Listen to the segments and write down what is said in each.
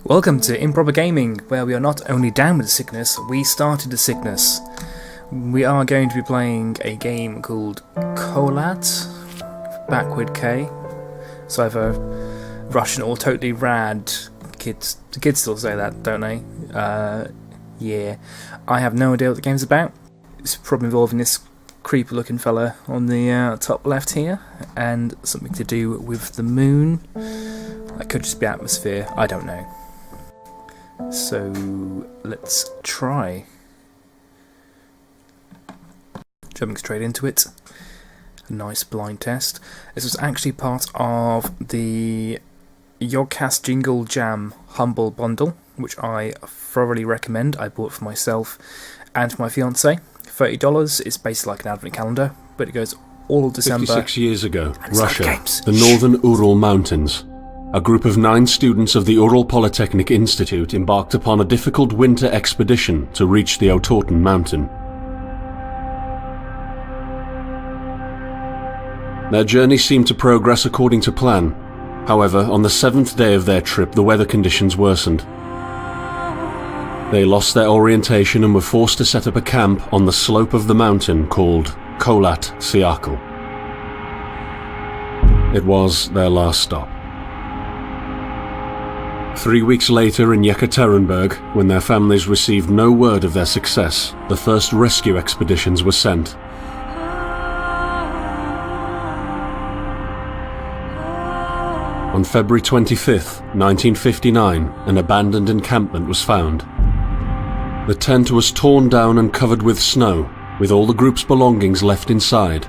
Welcome to Improper Gaming, where we are not only down with the sickness, we started the sickness. We are going to be playing a game called KHOLAT, backward K. It's either Russian or totally rad. Kids, the kids still say that, don't they? Yeah. I have no idea what the game's about. It's probably involving this creepy looking fella on the top left here, and something to do with the moon. That could just be atmosphere, I don't know. So let's try. Jumping straight into it. A nice blind test. This was actually part of the Yogscast Jingle Jam Humble Bundle, which I thoroughly recommend. I bought for myself and for my fiancée. $30. It's basically like an advent calendar, but it goes all of December. 56 years ago, Russia, the northern Ural Mountains. A group of 9 students of the Ural Polytechnic Institute embarked upon a difficult winter expedition to reach the Otorten mountain. Their journey seemed to progress according to plan. However, on the 7th day of their trip, the weather conditions worsened. They lost their orientation and were forced to set up a camp on the slope of the mountain called KHOLAT Siakal. It was their last stop. 3 weeks later in Yekaterinburg, when their families received no word of their success, the first rescue expeditions were sent. On February 25th, 1959, an abandoned encampment was found. The tent was torn down and covered with snow, with all the group's belongings left inside.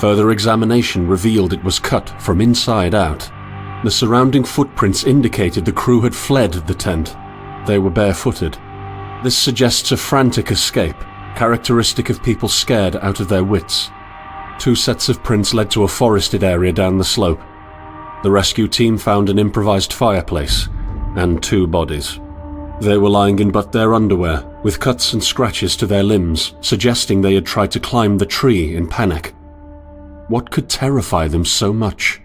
Further examination revealed it was cut from inside out. The surrounding footprints indicated the crew had fled the tent. They were barefooted. This suggests a frantic escape, characteristic of people scared out of their wits. 2 sets of prints led to a forested area down the slope. The rescue team found an improvised fireplace and 2 bodies. They were lying in but their underwear, with cuts and scratches to their limbs, suggesting they had tried to climb the tree in panic. What could terrify them so much?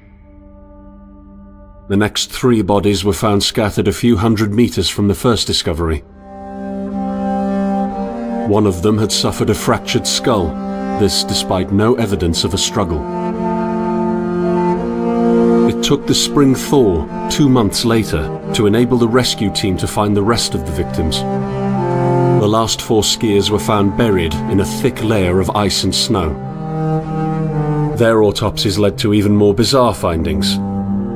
The next 3 bodies were found scattered a few hundred meters from the first discovery. One of them had suffered a fractured skull, this despite no evidence of a struggle. It took the spring thaw 2 months later to enable the rescue team to find the rest of the victims. The last 4 skiers were found buried in a thick layer of ice and snow. Their autopsies led to even more bizarre findings.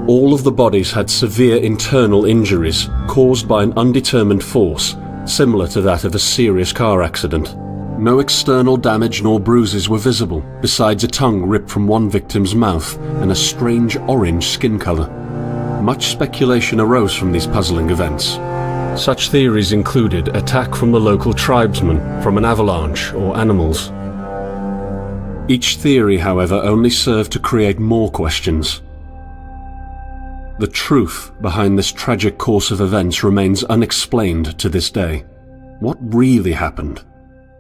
All of the bodies had severe internal injuries caused by an undetermined force, similar to that of a serious car accident. No external damage nor bruises were visible, besides a tongue ripped from one victim's mouth and a strange orange skin color. Much speculation arose from these puzzling events. Such theories included attack from the local tribesmen, from an avalanche, or animals. Each theory, however, only served to create more questions. The truth behind this tragic course of events remains unexplained to this day. What really happened?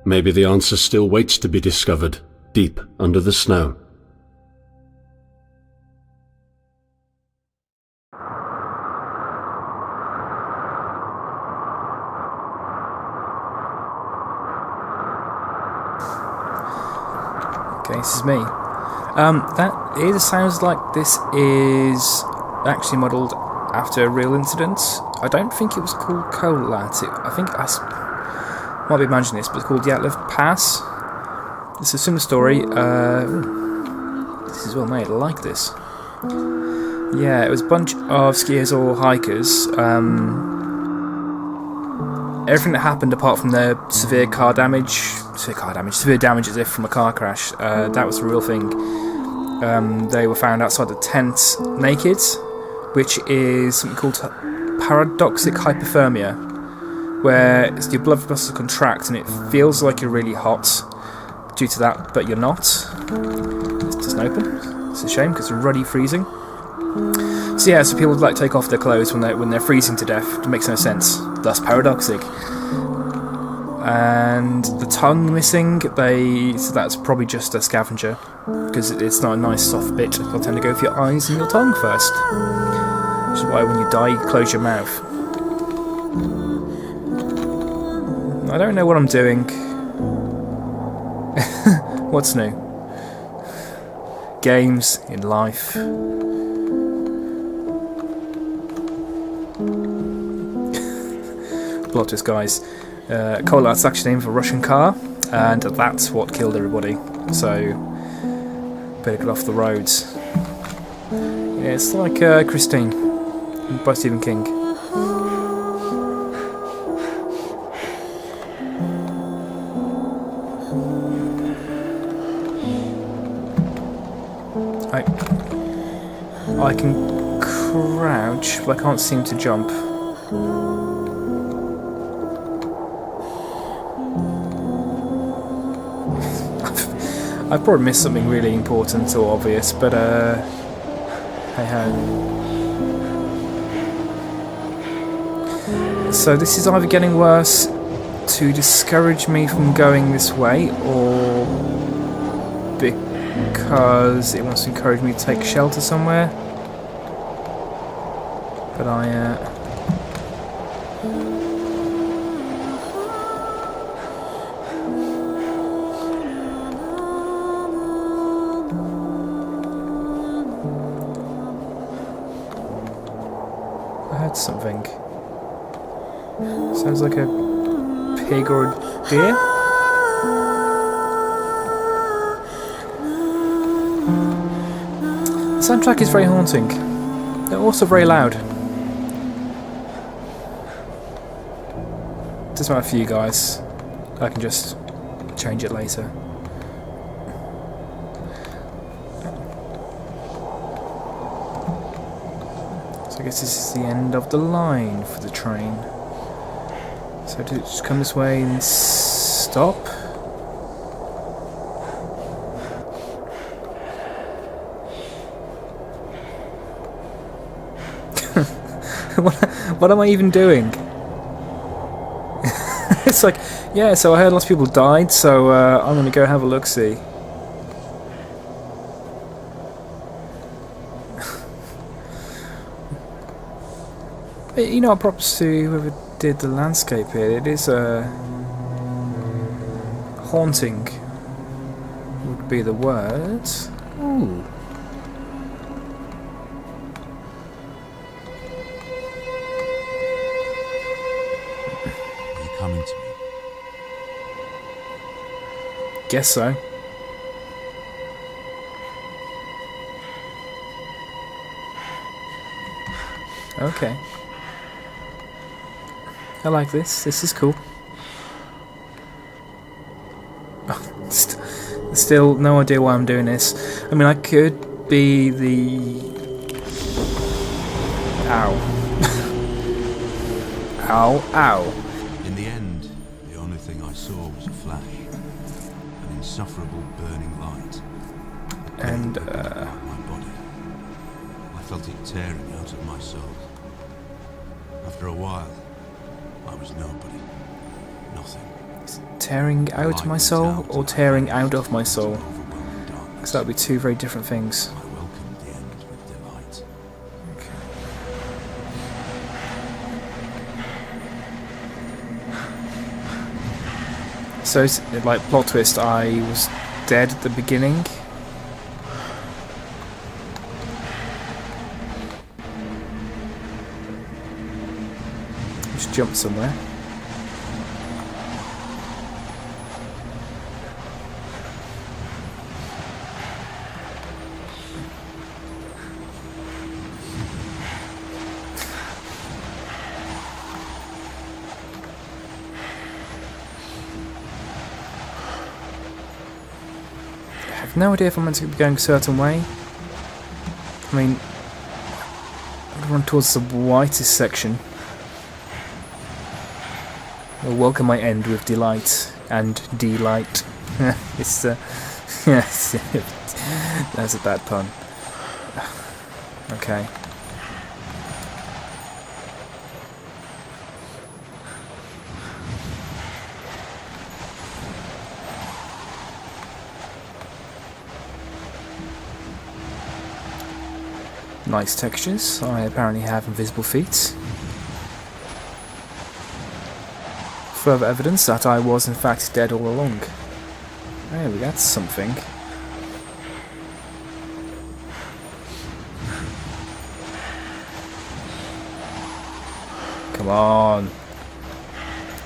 Maybe the answer still waits to be discovered, deep under the snow. Okay, this is me. That either sounds like this is actually modelled after a real incident. I don't think it was called KHOLAT. I think I might be imagining this, but it's called Dyatlov Pass. It's a similar story. This is well made. I like this. Yeah, it was a bunch of skiers or hikers. Everything that happened apart from the severe damage as if from a car crash, that was the real thing. They were found outside the tent naked, which is something called paradoxic hypothermia, where your blood vessels contract and it feels like you're really hot due to that, but you're not. This doesn't open. It's a shame because it's already freezing. So yeah, so people like take off their clothes when they're freezing to death. It makes no sense. Thus paradoxic. And the tongue missing, so that's probably just a scavenger, because it's not a nice soft bit. They'll tend to go for your eyes and your tongue first. Which is why when you die, you close your mouth. I don't know what I'm doing. What's new? Games in life. Plot twist, guys. KHOLAT's actually named for a Russian car, and that's what killed everybody. So, better get off the roads. Yeah, it's like Christine by Stephen King. I can crouch, but I can't seem to jump. I've probably missed something really important or obvious, but hey ho. So this is either getting worse to discourage me from going this way, or because it wants to encourage me to take shelter somewhere. But I heard something. Sounds like a pig or a deer. The soundtrack is very haunting. They're also very loud. Doesn't matter for you guys. I can just change it later. So I guess this is the end of the line for the train. So did it just come this way and stop? What am I even doing? It's like, yeah, so I heard lots of people died, so I'm going to go have a look-see. You know, props to whoever did the landscape here. It is haunting would be the word. Ooh. Coming to me. Guess so. Okay. I like this. This is cool. Oh, still no idea why I'm doing this. I mean, I could be the... Ow. Ow, ow. In the end, the only thing I saw was a flash. An insufferable burning light. And, my body. I felt it tearing out of my soul. After a while, I was nobody. Nothing. Tearing out my soul or tearing out of my soul? Because that would be two very different things. I welcomed the end with delight. Okay. So, like, plot twist, I was dead at the beginning. Just jump somewhere. I have no idea if I'm meant to be going a certain way. I mean, I'm going to run towards the whitest section. I'll welcome my end with delight and delight. It's yes, that's a bad pun. Okay. Nice textures. I apparently have invisible feet. Further evidence that I was in fact dead all along. There we go, that's something. Come on.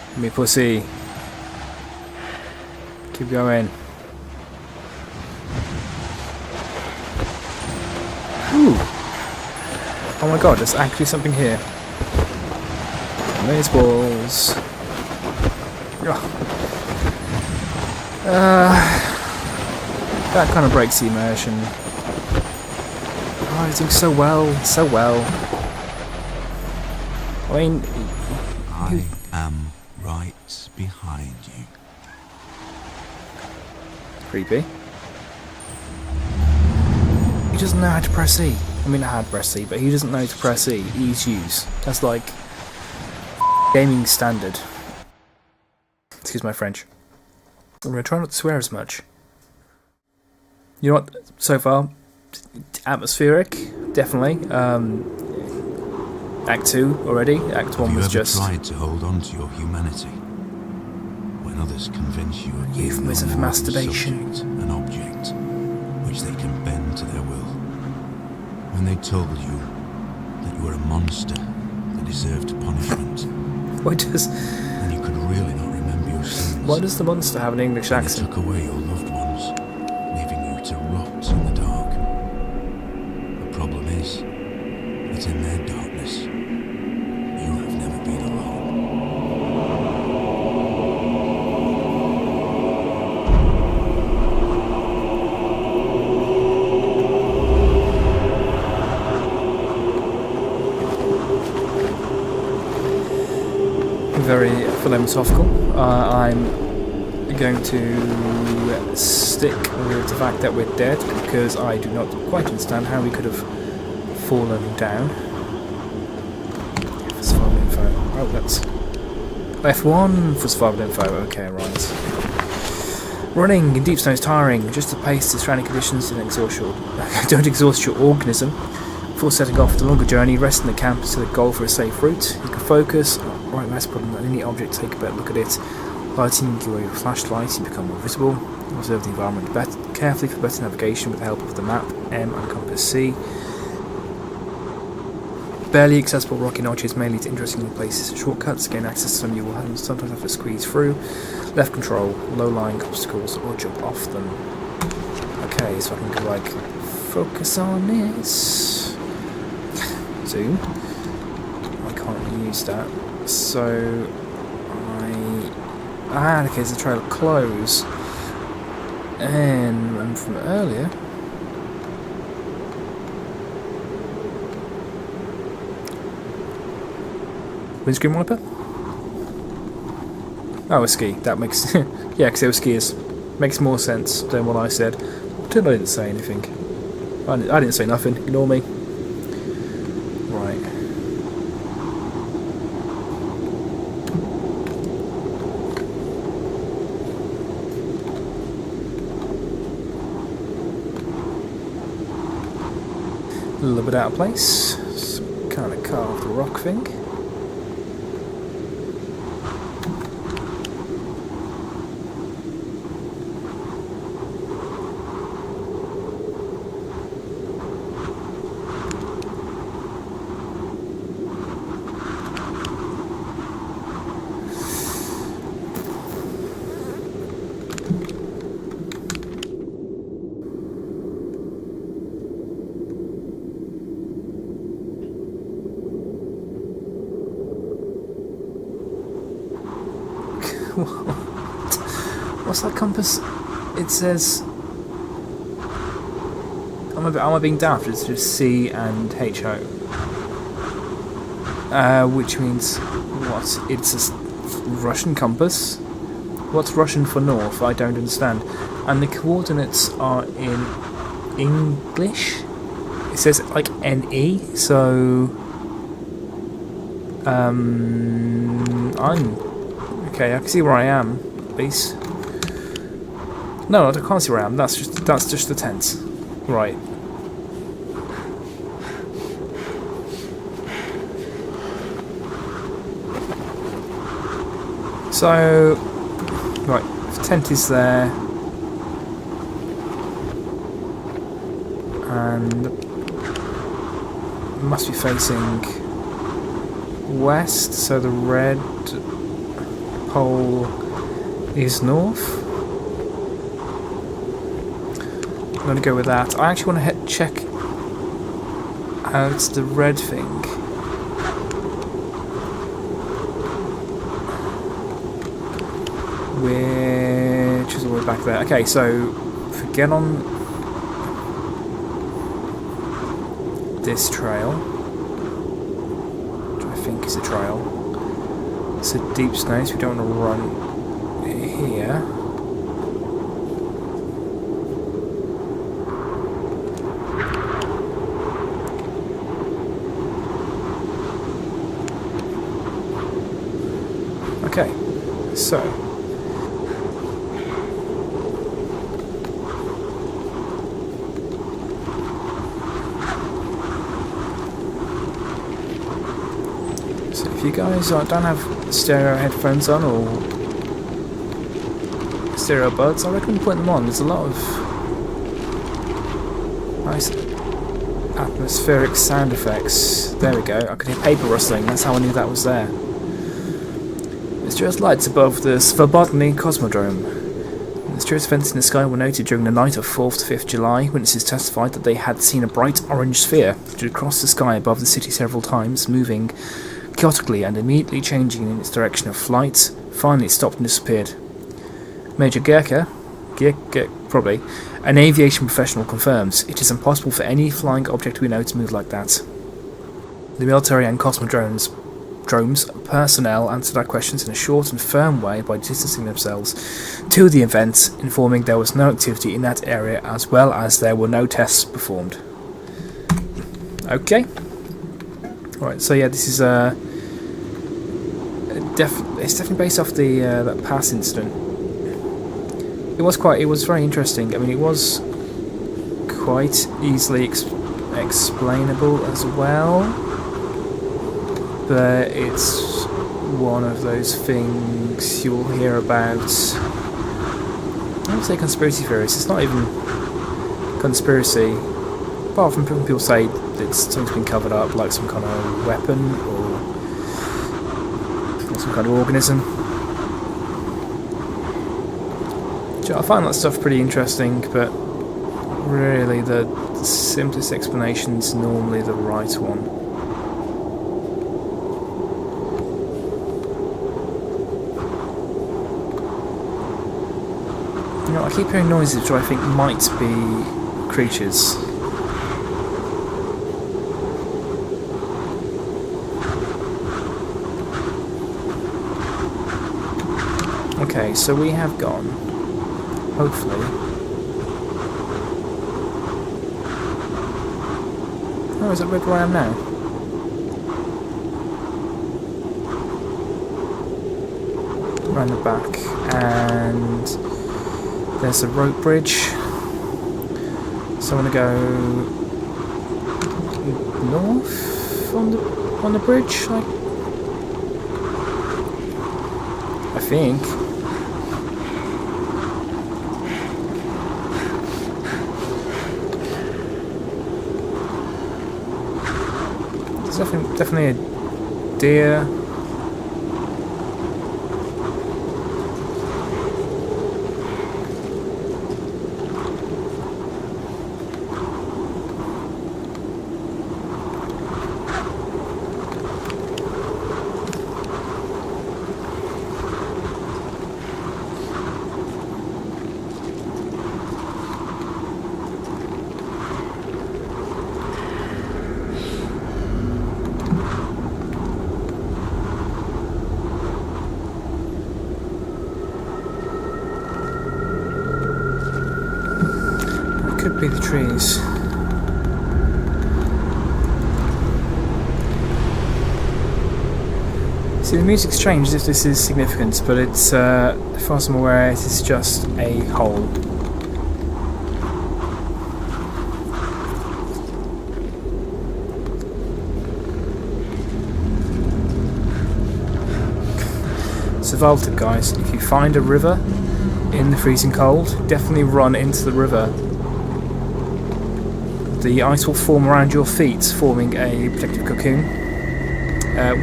Give me pussy. Keep going. Ooh. Oh my god, there's actually something here. Maze balls. That kind of breaks the immersion. Oh, he's doing so well, so well. I mean, I am right behind you. creepy. He doesn't know how to press E. I mean, I had press E, but he doesn't know how to press E. E's use. That's like gaming standard. Excuse my French. I'm going to try not to swear as much. You know what? So far, atmospheric, definitely. Act 2 already. Act 1 was just... Have you ever tried to hold on to your humanity when others convince you of being euphemism for masturbation, an object which they can bend to their will? When they told you that you were a monster that deserved punishment, Why does... and you could really not remember your sins. Why does the monster have an English They accent? took away your loved ones, leaving you to rot in the dark. The problem is that in their darkness, you have never been alone. Very philosophical. I'm going to stick with the fact that we're dead because I do not quite understand how we could have fallen down. For survival info. Oh, that's F1 for survival info. Okay, right. Running in deep snow is tiring. Just the pace to surrounding conditions don't exhaust your organism. Before setting off the longer journey, rest in the camp to the goal for a safe route. You can focus. Right, that's problem on any object. Take a better look at it. Lighting your way with flashlights, you become more visible. Observe the environment carefully for better navigation with the help of the map, M and compass C. Barely accessible rocky notches may lead to interesting places and shortcuts. Gain access to some you will sometimes have to squeeze through. Left control, low-lying obstacles or jump off them. Okay, so I can go like focus on this. Zoom. I can't really use that. So okay, there's a trail of clothes. And from earlier. Windscreen wiper? Oh, a ski. That makes... yeah, because they were skiers. Makes more sense than what I said. Pretend I didn't say anything. I didn't say nothing. Ignore me. Right. A little bit out of place. Some kind of carved rock thing. What's that compass? It says... Am I being daft? It's just C and HO. Which means... What? It's a Russian compass? What's Russian for north? I don't understand. And the coordinates are in English? It says like NE, so... Okay, I can see where I am, at least. No, I can't see where I am. That's just the tent. Right. So, right, the tent is there. And must be facing west, so the red pole is north. I'm going to go with that. I actually want to check out the red thing. Which is all the way back there. Okay, so if we get on this trail, which I think is a trail, it's a deep snow, so we don't want to run here. Okay, so if you guys don't have stereo headphones on or stereo buds, I recommend putting them on. There's a lot of nice atmospheric sound effects. There we go, I could hear paper rustling, that's how I knew that was there. Mysterious lights above the Svobodny Cosmodrome. Mysterious events in the sky were noted during the night of 4th to 5th July. Witnesses testified that they had seen a bright orange sphere which had crossed the sky above the city several times, moving chaotically and immediately changing in its direction of flight. Finally it stopped and disappeared. Major Gierke, probably, an aviation professional, confirms it is impossible for any flying object we know to move like that. The military and Cosmodrome's personnel answered our questions in a short and firm way by distancing themselves to the event, informing there was no activity in that area as well as there were no tests performed. Okay. Alright, so yeah, this is it's definitely based off the that past incident. It was very interesting. I mean, it was quite easily explainable as well. But it's one of those things you'll hear about. I would say conspiracy theories. It's not even conspiracy. Apart from people say that something's been covered up, like some kind of weapon or some kind of organism. I find that stuff pretty interesting, but really the simplest explanation is normally the right one. You know, I keep hearing noises which I think might be creatures. Okay, so we have gone, hopefully. Oh, is that where I am now? Around the back, and there's a rope bridge. So I'm gonna go north on the bridge, I think. There's definitely a deer. Could be the trees. See, the music's changed if this is significant, but it's, as far as I'm aware, it is just a hole. Survival tip, guys. If you find a river in the freezing cold, definitely run into the river. The ice will form around your feet, forming a protective cocoon.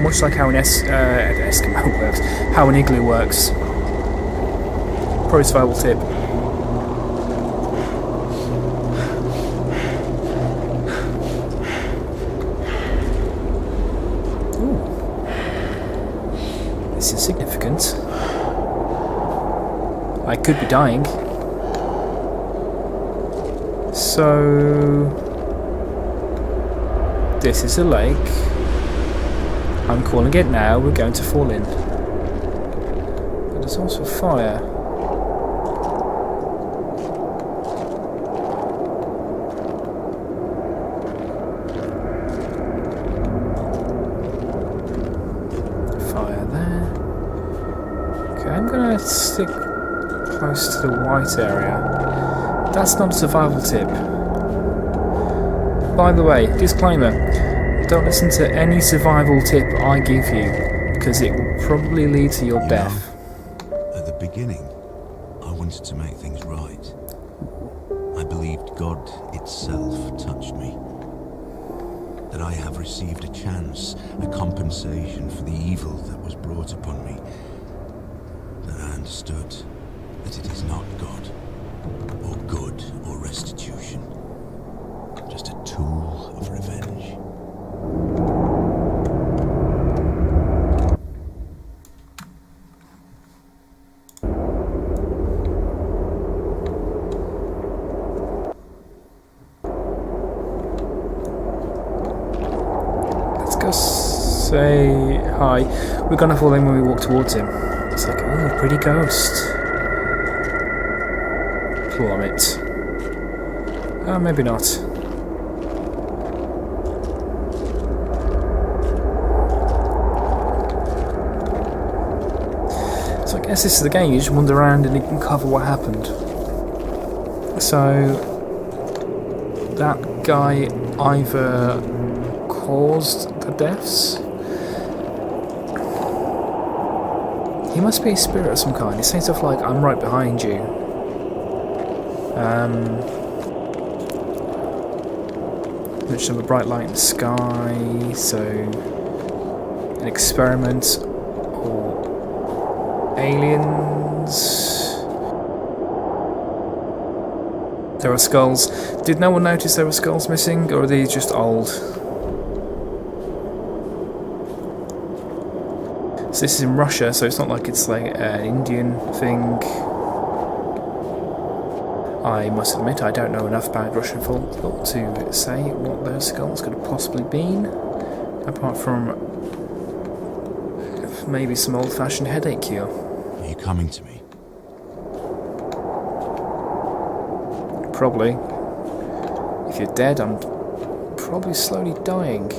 Much like how an Eskimo works, how an igloo works. Pro survival tip. Ooh. This is significant. I could be dying. So... this is a lake. I'm calling it now, we're going to fall in. But there's also fire. Fire there. Okay, I'm gonna stick close to the white area. That's not a survival tip. By the way, disclaimer, don't listen to any survival tip I give you, because it will probably lead to your death. At the beginning, I wanted to make things right. I believed God itself touched me. That I have received a chance, a compensation for the evil that was brought upon me. That I understood that it is not God, or good, or restitution. Just a tool of revenge. Let's go say hi. We're gonna fall in when we walk towards him. It's like, ooh, pretty ghost. Plummet. Maybe not. So I guess this is the game, you just wander around and you can cover what happened. So that guy either caused the deaths. He must be a spirit of some kind. He's saying stuff like, I'm right behind you. Mention of a bright light in the sky, so an experiment or aliens. There are skulls. Did no one notice there were skulls missing, or are these just old? So this is in Russia, so it's not like it's like an Indian thing. I must admit I don't know enough about Russian folklore to say what those skulls could have possibly been, apart from maybe some old-fashioned headache cure. Are you coming to me? Probably. If you're dead, I'm probably slowly dying.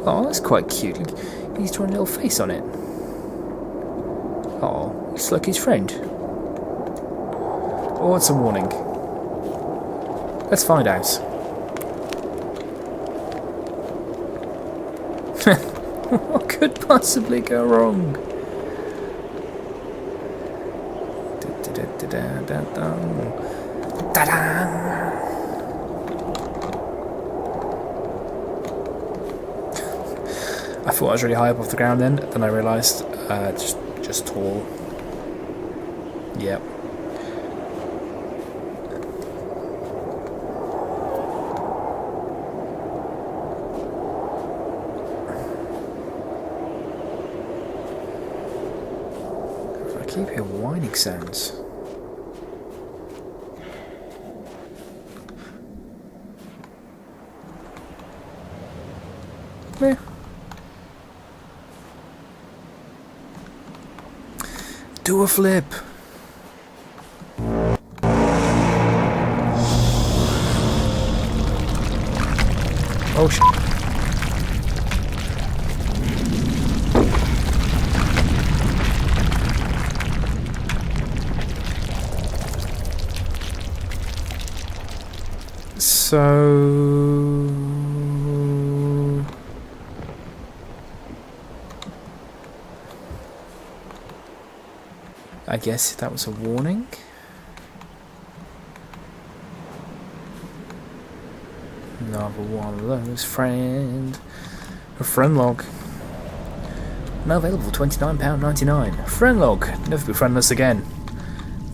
Oh, that's quite cute. Look, he's drawing a little face on it. Oh, it's like his friend. Or it's a warning. Let's find out. What could possibly go wrong? Ta-da! I thought I was really high up off the ground then I realised just tall. Yep. I keep hearing whining sounds. Meh. Do a flip. Oh shit. So... I guess that was a warning. Another one of those. Friend. A friend log. Now available £29.99. Friend log. Never be friendless again.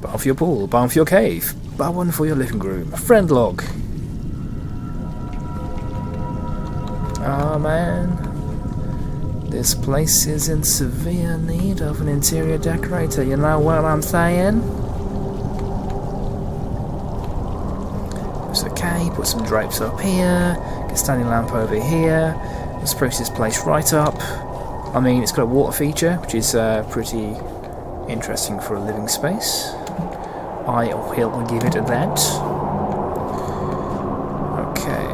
Bar for your pool. Bar for your cave. Bar one for your living room. Friend log. Ah, man. This place is in severe need of an interior decorator. You know what I'm saying? It's okay. Put some drapes up here. Get a standing lamp over here. Let's spruce this place right up. I mean, it's got a water feature, which is pretty interesting for a living space. I will give it that. Okay.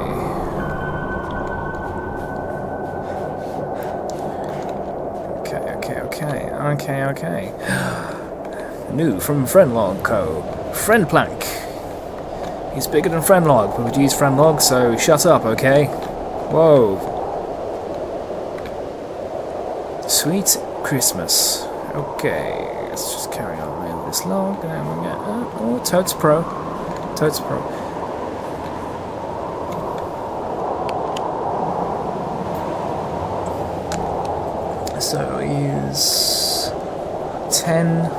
New from Friendlog Co. Friend Plank. He's bigger than Friendlog, but we use Friendlog, so shut up, okay? Whoa. Sweet Christmas. Okay, let's just carry on with this log. And then we'll get oh, Totes Pro. Totes Pro. So use 10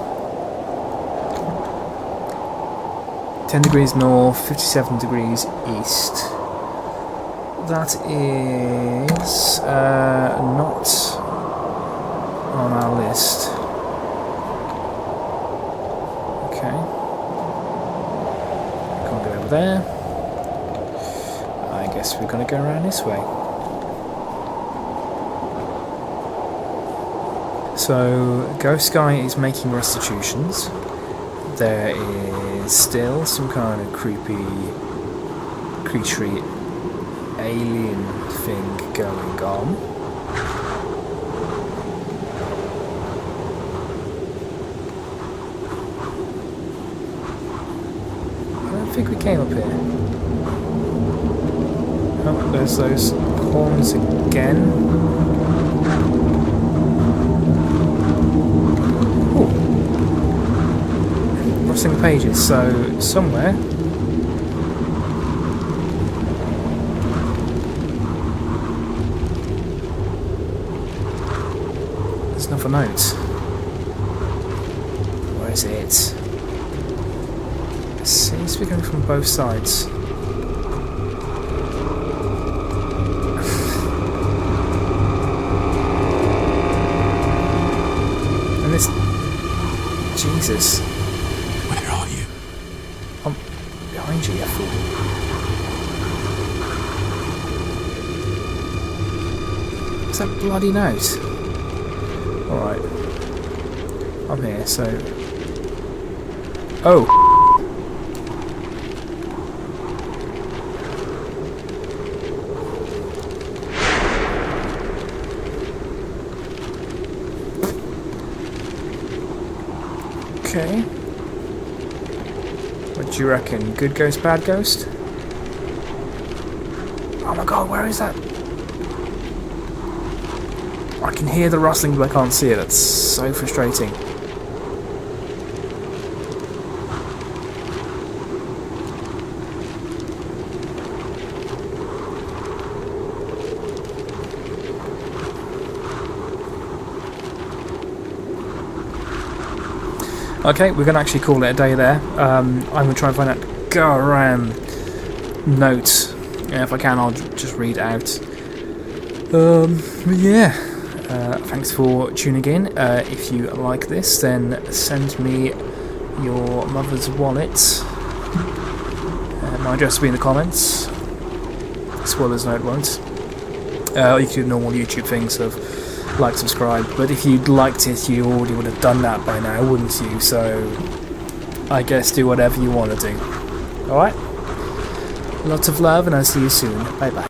degrees north, 57 degrees east. That is not on our list. Okay. Can't go over there. I guess we're going to go around this way. So, Ghost Guy is making restitutions. There is still some kind of creepy, creaturey alien thing going on. I don't think we came up here. Oh, there's those horns again. Rustling pages, so somewhere there's another note. Where is it? It seems to be going from both sides. And this... Jesus. Behind you, you fool. What's that bloody note? Alright. I'm here, so... Oh! Okay. What do you reckon? Good ghost, bad ghost? Oh my god, where is that? I can hear the rustling, but I can't see it. That's so frustrating. Okay, we're going to actually call it a day there. I'm going to try and find that Garam note. If I can, I'll just read it out. Yeah. Thanks for tuning in. If you like this, then send me your mother's wallet. My address will be in the comments. Spoilers, no it won't. You can do normal YouTube things of like, subscribe, but if you'd liked it, you already would have done that by now, wouldn't you? So, I guess do whatever you want to do. Alright? Lots of love, and I'll see you soon. Bye bye.